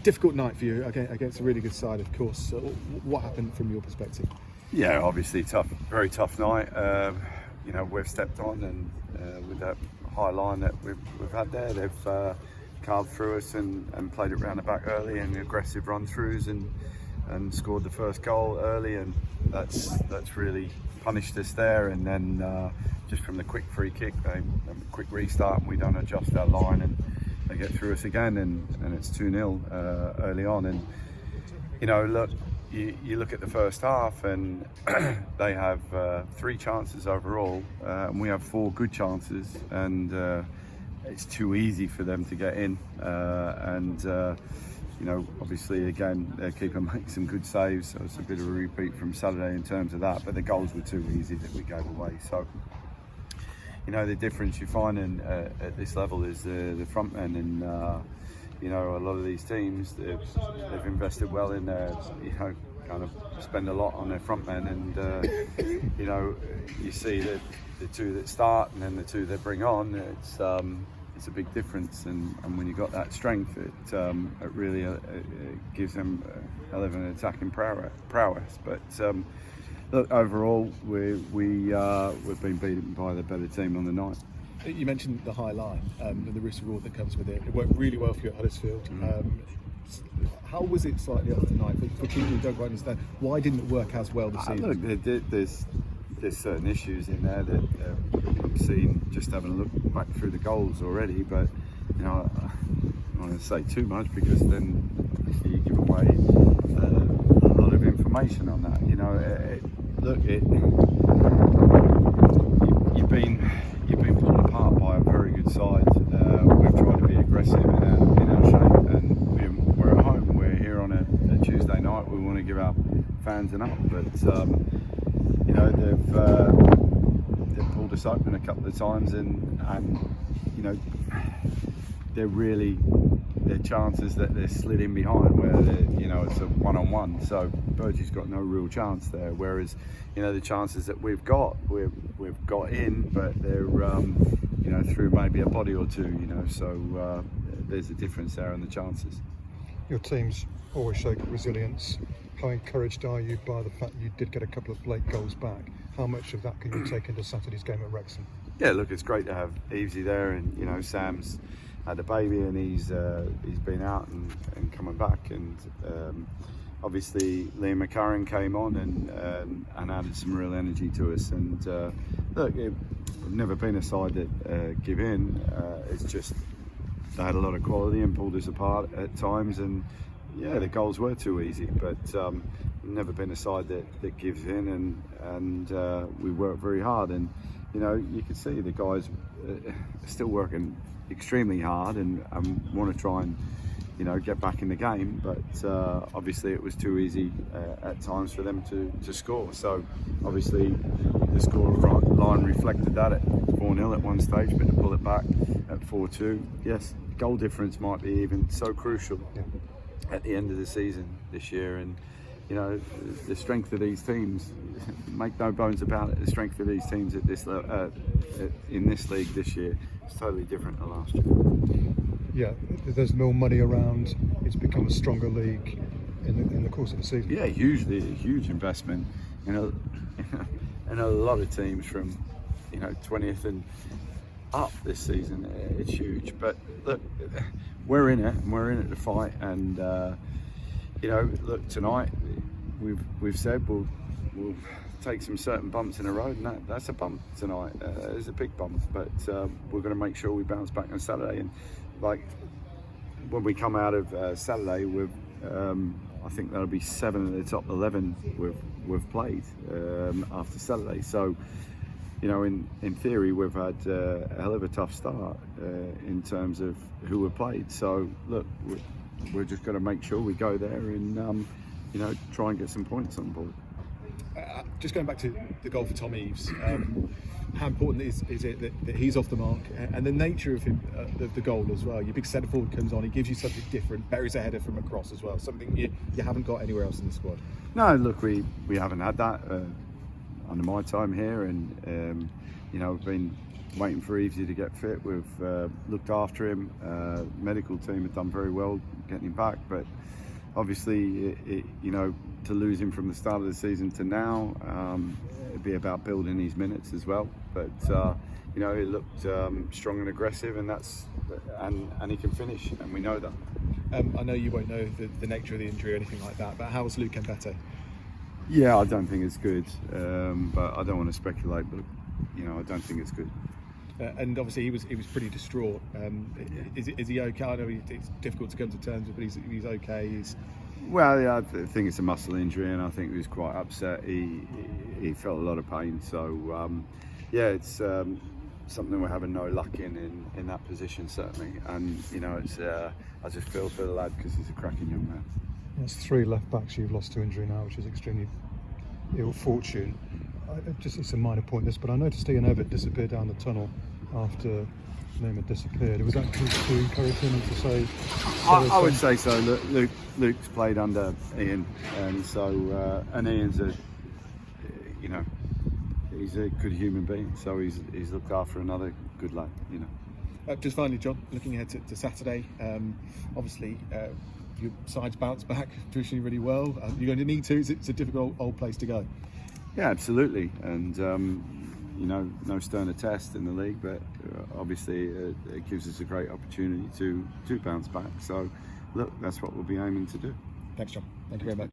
Difficult night for you against a really good side, of course. So what happened from your perspective? Yeah, obviously tough, very tough night. We've stepped on and with that high line that we've had there, they've carved through us and played it round the back early and aggressive run-throughs and scored the first goal early, and that's really punished us there. And then just from the quick free kick, a quick restart, and we don't adjust our line and they get through us again, and it's 2-0 early on. And look, you look at the first half and they have 3 chances overall, and we have 4 good chances, and it's too easy for them to get in. Obviously again, their keeper makes some good saves, so it's a bit of a repeat from Saturday in terms of that, but the goals were too easy that we gave away. So the difference you find at this level is the front men, and a lot of these teams, they've invested well in their, kind of spend a lot on their front men, and you see that the 2 that start and then the 2 that bring on, it's a big difference, and when you've got that strength, it really gives them a hell of an attacking prowess. But look, overall, we've been beaten by the better team on the night. You mentioned the high line and the risk reward that comes with it. It worked really well for you at Huddersfield. How was it slightly off tonight? For people who don't quite understand, why didn't it work as well this season? Look, there's certain issues in there that we've seen just having a look back through the goals already. But I don't want to say too much, because then you give away a lot of information on that. You've been pulled apart by a very good side. We've tried to be aggressive in our shape, and we're at home. We're here on a Tuesday night. We want to give our fans an up, but they've pulled us open a couple of times, and they're chances that they're slid in behind where it's a one-on-one. So Burgie's got no real chance there. Whereas the chances that we've got in, but they're through maybe a body or two. So there's a difference there in the chances. Your teams always show resilience. How encouraged are you by the fact you did get a couple of late goals back? How much of that can you take into Saturday's game at Wrexham? Yeah, look, it's great to have Evesy there, and Sam's had a baby, and he's been out and coming back, and obviously Liam McCarran came on and added some real energy to us. And look, we've never been a side that give in. It's just they had a lot of quality and pulled us apart at times, and yeah, the goals were too easy, but never been a side that gives in, and we work very hard, and you can see the guys are still working extremely hard and want to try and get back in the game, but obviously it was too easy at times for them to score. So obviously the score line reflected that at 4-0 at one stage, but to pull it back at 4-2, yes, goal difference might be even so crucial at the end of the season this year. And the strength of these teams, make no bones about it, the strength of these teams at this in this league this year is totally different to last year. Yeah, there's more money around. It's become a stronger league in the course of the season. Yeah, hugely, huge investment. And a lot of teams from 20th and up this season. It's huge. But look, we're in it, and we're in it to fight. And look, tonight we've said we'll take some certain bumps in the road, and that's a bump tonight. It's a big bump, but we're going to make sure we bounce back on Saturday. And like when we come out of Saturday, I think that'll be 7 of the top 11 we've played after Saturday. So in theory, we've had a hell of a tough start in terms of who we've played. So look, we're just going to make sure we go there and try and get some points on board. Just going back to the goal for Tom Eves, how important is it that he's off the mark, and the nature of him, the goal as well? Your big centre forward comes on, he gives you something different, buries a header from across as well, something you haven't got anywhere else in the squad. No, look, we haven't had that under my time here, and we've been waiting for Evesy to get fit. We've looked after him. Medical team have done very well getting him back, but obviously, you know, to lose him from the start of the season to now, it'd be about building his minutes as well. But you know, he looked strong and aggressive, and and he can finish, and we know that. I know you won't know the nature of the injury or anything like that, but how's Luke Mbete? Yeah, I don't think it's good, but I don't want to speculate. But you know, I don't think it's good. And obviously he was pretty distraught. Is he okay? I know it's difficult to come to terms with, but he's okay. Well, yeah, I think it's a muscle injury, and I think he was quite upset. He felt a lot of pain. So yeah, it's something we're having no luck in that position, certainly. And you know, it's I just feel for the lad because he's a cracking young man. There's 3 left backs you've lost to injury now, which is extremely ill fortune. It's a minor point, this, but I noticed Ian Evatt disappeared down the tunnel after Liam had disappeared. Was that to encourage him and to say? I would say so. Luke's played under Ian, and so and Ian's you know, he's a good human being. So he's looked after another good lad. You know. Just finally, Jon, looking ahead to Saturday, obviously your side's bounced back traditionally really well. You're going to need to. It's a difficult old place to go. Yeah, absolutely, and you know, no sterner test in the league, but obviously it gives us a great opportunity to bounce back. So, look, that's what we'll be aiming to do. Thanks, Jon. Thank you very much.